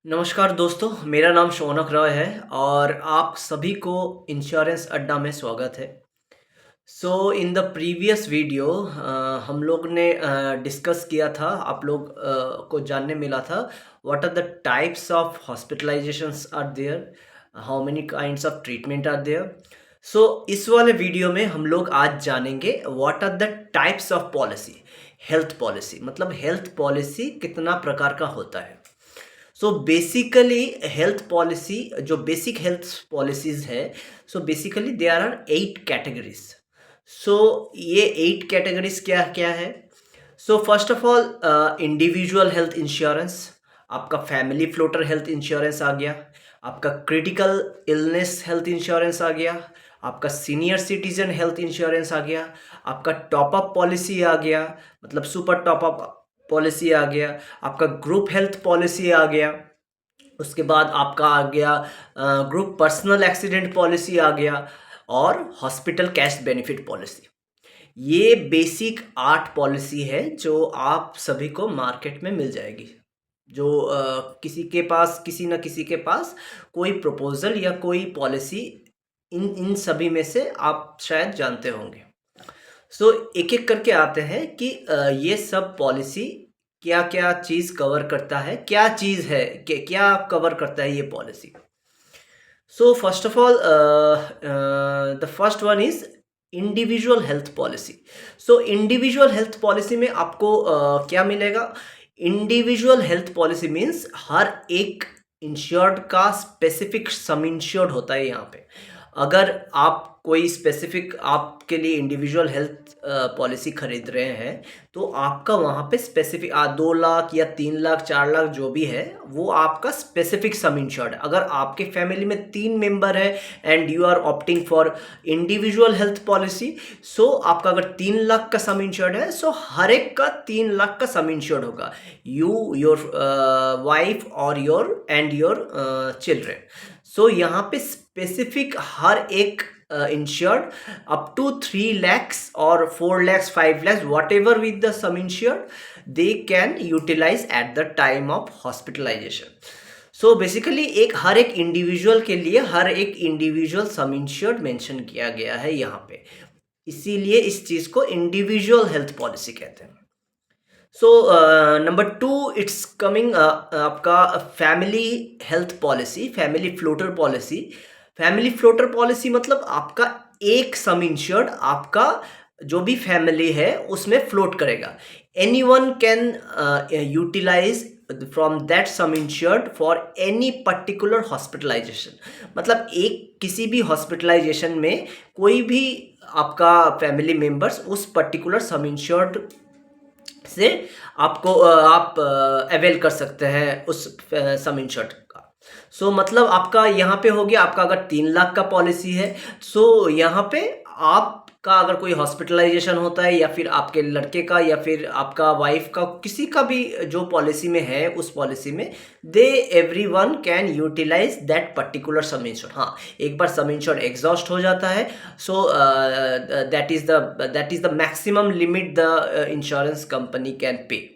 नमस्कार दोस्तों, मेरा नाम शौनक रॉय है और आप सभी को इंश्योरेंस अड्डा में स्वागत है। सो इन द प्रीवियस वीडियो हम लोग ने डिस्कस किया था, आप लोग को जानने मिला था what are the types of hospitalisations are there, how many kinds of treatment are there. So इस वाले वीडियो में हम लोग आज जानेंगे what are the types of policy. Health policy मतलब हेल्थ पॉलिसी कितना प्रकार का होता है। सो बेसिकली हेल्थ पॉलिसी, जो बेसिक हेल्थ पॉलिसीज है, so basically they are 8 categories. So ये 8 कैटेगरीज क्या क्या है? So first of all individual health insurance, आपका फैमिली फ्लोटर हेल्थ इंश्योरेंस आ गया, आपका क्रिटिकल इलनेस हेल्थ इंश्योरेंस आ गया, आपका सीनियर सिटीजन हेल्थ इंश्योरेंस आ गया, आपका टॉप अप पॉलिसी आ गया, मतलब सुपर टॉप अप पॉलिसी आ गया, आपका ग्रुप हेल्थ पॉलिसी आ गया, उसके बाद आपका आ गया ग्रुप पर्सनल एक्सीडेंट पॉलिसी आ गया, और हॉस्पिटल कैश बेनिफिट पॉलिसी। ये बेसिक 8 पॉलिसी है जो आप सभी को मार्केट में मिल जाएगी। जो किसी के पास, किसी न किसी के पास कोई प्रपोजल या कोई पॉलिसी इन इन सभी में से आप शायद जानते होंगे। सो एक एक करके आते हैं कि ये सब पॉलिसी क्या क्या चीज़ कवर करता है, क्या चीज़ है, क्या कवर करता है ये policy. So first of all the first one is individual health policy. So individual health policy में आपको क्या मिलेगा? इंडिविजुअल हेल्थ पॉलिसी मीन्स हर एक इंश्योर्ड का स्पेसिफिक सम इंश्योर्ड होता है यहाँ पे। अगर आप कोई स्पेसिफिक आपके लिए इंडिविजुअल हेल्थ पॉलिसी खरीद रहे हैं, तो आपका वहाँ पे स्पेसिफिक 2 लाख या 3 लाख 4 लाख जो भी है, वो आपका स्पेसिफिक सम इंश्योर्ड है। अगर आपके फैमिली में 3 मेंबर है and you are opting for individual health policy, so आपका अगर 3 लाख का सम इंश्योर्ड है, सो हर एक का 3 लाख का सम इंश्योर्ड होगा, यू, योर वाइफ और योर एंड योर चिल्ड्रेन। सो यहाँ पे स्पेसिफिक हर एक इंश्योर्ड अप टू 3 lakhs और 4 lakhs 5 lakhs whatever with the sum insured they can utilise at the time of hospitalisation. So basically हर एक individual के लिए हर एक इंडिविजुअल सम इंश्योर्ड मेंशन किया गया है यहाँ पे, इसीलिए इस चीज़ को इंडिविजुअल हेल्थ पॉलिसी कहते हैं। सो नंबर 2 इट्स कमिंग आपका family health policy, family floater policy. Family floater policy मतलब आपका एक सम इंश्योर्ड आपका जो भी फैमिली है उसमें फ्लोट करेगा। Anyone can utilise from that sum insured for any particular hospitalisation. मतलब एक किसी भी हॉस्पिटलाइजेशन में कोई भी आपका फैमिली मेंबर्स उस पर्टिकुलर सम इंश्योर्ड से आपको आप अवेल कर सकते हैं उस सम इंश्योर्ड का। सो मतलब आपका यहाँ पे हो गया, आपका अगर 3 लाख का पॉलिसी है, सो यहाँ पे आपका अगर कोई हॉस्पिटलाइजेशन होता है या फिर आपके लड़के का या फिर आपका वाइफ का, किसी का भी जो पॉलिसी में है, उस पॉलिसी में they everyone can utilise that particular sum insured. हाँ, एक बार सम इंश्योर्ड एग्जॉस्ट हो जाता है, so that is the maximum limit the insurance company can pay.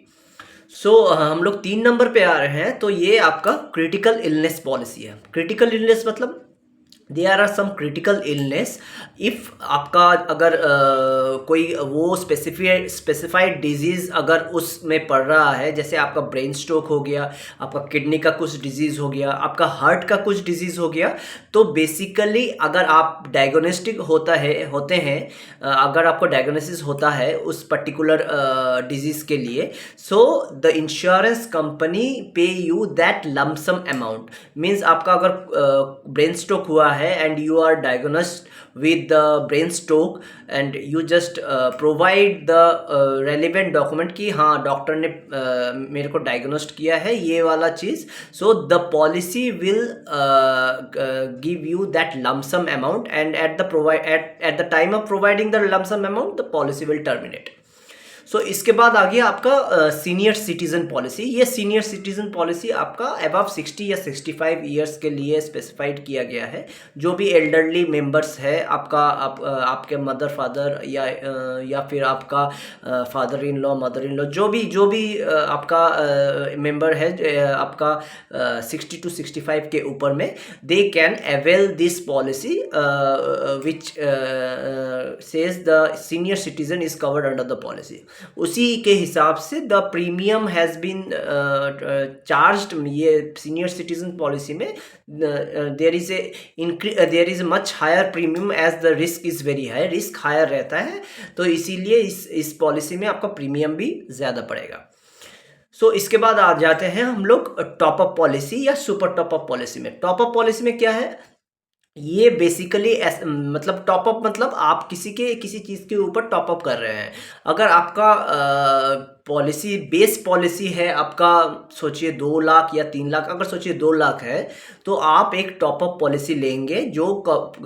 So हम लोग 3 नंबर पे आ रहे हैं, तो ये आपका क्रिटिकल इलनेस पॉलिसी है। क्रिटिकल इलनेस मतलब there are some critical illness, if आपका अगर कोई वो स्पेसिफाइड डिजीज़ अगर उसमें पड़ रहा है, जैसे आपका ब्रेन स्ट्रोक हो गया, आपका किडनी का कुछ डिजीज़ हो गया, आपका हार्ट का कुछ डिजीज़ हो गया, तो बेसिकली अगर आप डायग्नोस्टिक होते हैं, अगर आपको डायग्नोसिस होता है उस पर्टिकुलर डिजीज़ के लिए, so the insurance company pay you that lump sum amount. Means आपका अगर ब्रेन स्ट्रोक हुआ है and you are diagnosed with the brain stroke and you just provide the relevant document कि हाँ डॉक्टर ने मेरे को डायग्नोस्ट किया है ये वाला चीज़, so the policy will give you that lump sum amount and at the time of providing the lump sum amount the policy will terminate. सो इसके बाद आ गया आपका सीनियर सिटीजन पॉलिसी। ये सीनियर सिटीजन पॉलिसी आपका अबव 60 या 65 years के लिए specified किया गया है। जो भी एल्डरली मेंबर्स है आपका, आपके मदर फादर या फिर आपका father in law, mother in law, जो भी आपका मेंबर है आपका 60 to 65 के ऊपर में, they can avail this policy which says the senior citizen is covered under the policy. उसी के हिसाब से the premium has been charged. ये सीनियर सिटीजन पॉलिसी में there is much higher premium as the risk is very high, risk higher रहता है, तो इसीलिए इस पॉलिसी में आपका प्रीमियम भी ज़्यादा पड़ेगा। सो इसके बाद आ जाते हैं हम लोग टॉपअप पॉलिसी या सुपर टॉपअप पॉलिसी में। टॉपअप पॉलिसी में क्या है, ये बेसिकली मतलब टॉपअप मतलब आप किसी चीज़ के ऊपर टॉपअप कर रहे हैं। अगर आपका पॉलिसी बेस पॉलिसी है आपका, सोचिए 2 लाख या 3 लाख, अगर सोचिए 2 लाख है तो आप एक टॉपअप पॉलिसी लेंगे जो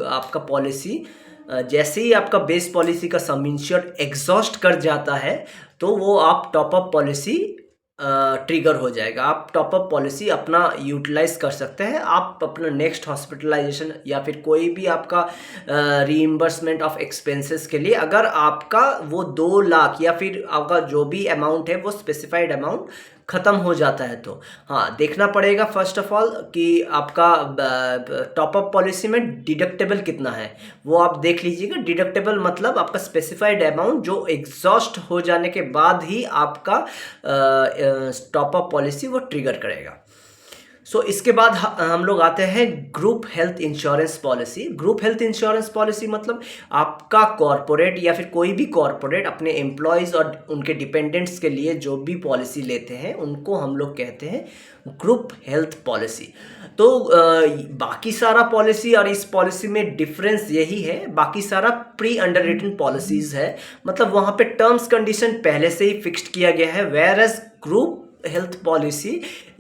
आपका पॉलिसी जैसे ही आपका बेस पॉलिसी का सम इंश्योर्ड एग्जॉस्ट कर जाता है तो वो आप टॉपअप पॉलिसी ट्रिगर हो जाएगा। आप टॉपअप पॉलिसी अपना यूटिलाइज कर सकते हैं। आप अपना नेक्स्ट हॉस्पिटलाइजेशन या फिर कोई भी आपका रीइंबर्समेंट ऑफ एक्सपेंसेस के लिए, अगर आपका वो 2 लाख या फिर आपका जो भी अमाउंट है वो स्पेसिफाइड अमाउंट ख़त्म हो जाता है, तो हाँ देखना पड़ेगा फर्स्ट ऑफ ऑल कि आपका टॉपअप पॉलिसी में डिडक्टेबल कितना है वो आप देख लीजिएगा। डिडक्टेबल मतलब आपका स्पेसिफाइड अमाउंट जो एग्जॉस्ट हो जाने के बाद ही आपका टॉपअप पॉलिसी वो ट्रिगर करेगा। सो इसके बाद हम लोग आते हैं group health insurance policy. Group health insurance policy मतलब आपका कॉरपोरेट या फिर कोई भी कॉरपोरेट अपने एम्प्लॉयज़ और उनके डिपेंडेंट्स के लिए जो भी पॉलिसी लेते हैं उनको हम लोग कहते हैं ग्रुप हेल्थ पॉलिसी। तो बाकी सारा पॉलिसी और इस पॉलिसी में डिफरेंस यही है, बाकी सारा प्री अंडररिटन पॉलिसीज़ है, मतलब वहाँ पे टर्म्स कंडीशन पहले से ही फिक्स्ड किया गया है। Whereas group health policy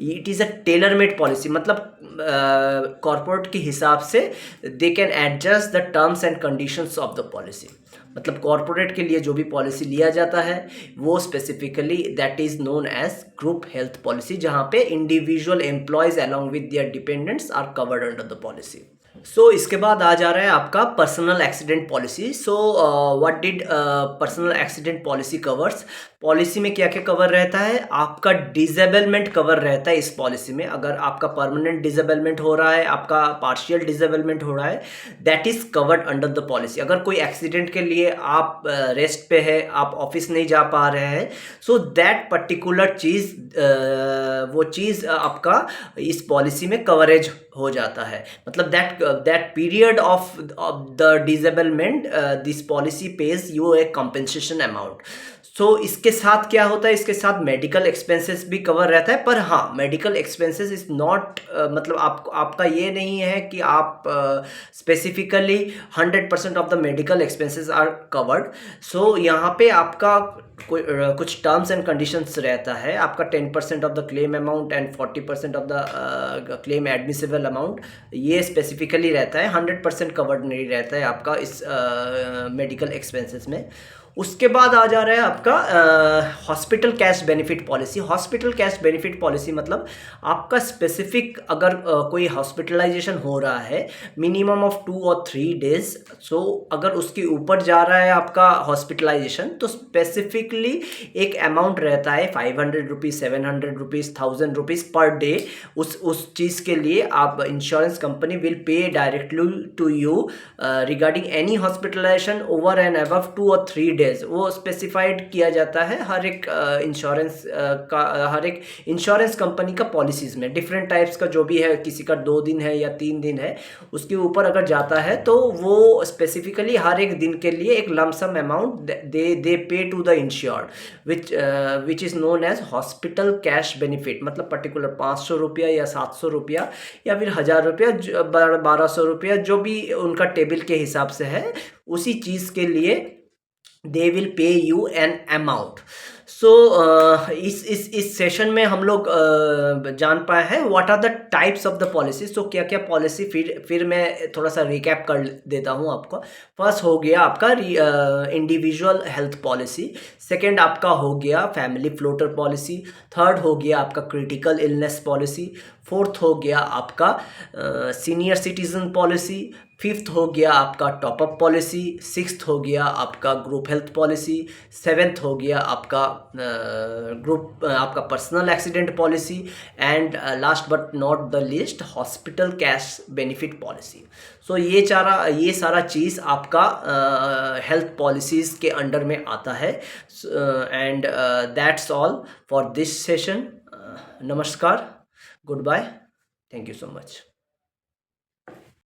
it is a tailor made policy, मतलब कॉर्पोरेट के हिसाब से they can adjust the terms and conditions of the policy. मतलब कॉर्पोरेट के लिए जो भी पॉलिसी लिया जाता है वो specifically that is known as group health policy, जहाँ पे individual employees along with their dependents are covered under the policy. So इसके बाद आ जा रहा है आपका personal accident policy. So what did personal accident policy covers. Policy में क्या क्या कवर रहता है, आपका डिसेबलमेंट कवर रहता है इस पॉलिसी में। अगर आपका परमानेंट डिसेबलमेंट हो रहा है, आपका पार्शियल डिसेबलमेंट हो रहा है, that is covered under the policy. अगर कोई एक्सीडेंट के लिए आप रेस्ट पे है, आप ऑफिस नहीं जा पा रहे हैं, सो दैट पर्टिकुलर चीज़ वो चीज़ आपका इस पॉलिसी में कवरेज हो जाता है। मतलब that period of the disablement this policy pays you a compensation amount. So इसके साथ क्या होता है, इसके साथ मेडिकल एक्सपेंसेस भी कवर रहता है, पर हाँ मेडिकल एक्सपेंसेस इज़ नॉट मतलब आपका ये नहीं है कि आप specifically 100% of the medical expenses are covered. So यहाँ पे आपका कुछ टर्म्स एंड कंडीशंस रहता है। आपका 10% of the claim amount and 40% of the claim admissible amount, ये स्पेसिफिकली रहता है। 100% कवर्ड नहीं रहता है आपका इस मेडिकल एक्सपेंसेस में। उसके बाद आ जा रहा है आपका hospital cash benefit policy. Hospital cash benefit policy मतलब आपका स्पेसिफिक अगर कोई हॉस्पिटलाइजेशन हो रहा है मिनिमम ऑफ 2 और 3 डेज, सो अगर उसके ऊपर जा रहा है आपका हॉस्पिटलाइजेशन तो स्पेसिफिकली एक अमाउंट रहता है 500 rupees, 700 rupees, 1000 rupees per day. उस चीज़ के लिए आप insurance company will pay directly to you regarding any hospitalisation over and above 2 और 3 डेज। वो स्पेसिफाइड किया जाता है हर एक इंश्योरेंस कंपनी का पॉलिसीज़ में। डिफरेंट टाइप्स का जो भी है, किसी का 2 दिन है या 3 दिन है, उसके ऊपर अगर जाता है तो वो स्पेसिफिकली हर एक दिन के लिए एक lump sum amount they pay to the insured which is known as hospital cash benefit. मतलब पर्टिकुलर 500 रुपया या 700 रुपया या फिर 1000 रुपया, 1200 रुपया, जो भी उनका टेबल के हिसाब से है, उसी चीज़ के लिए they will pay you an amount। सो इस सेशन में हम लोग जान पाए हैं what are the types of the policy. So क्या क्या पॉलिसी, फिर मैं थोड़ा सा रिकैप कर देता हूँ आपको। फर्स्ट हो गया आपका इंडिविजुअल हेल्थ पॉलिसी, सेकंड आपका हो गया फैमिली फ्लोटर पॉलिसी, थर्ड हो गया आपका क्रिटिकल इलनेस पॉलिसी, फोर्थ हो गया आपका सीनियर सिटीजन पॉलिसी, फिफ्थ हो गया आपका टॉपअप पॉलिसी, सिक्स्थ हो गया आपका ग्रुप हेल्थ पॉलिसी, सेवेंथ हो गया आपका आपका personal accident policy, and last but not the least hospital cash benefit policy. So ये सारा चीज़ आपका हेल्थ पॉलिसीज़ के अंडर में आता है। And that's all for this session. नमस्कार, goodbye, thank you so much.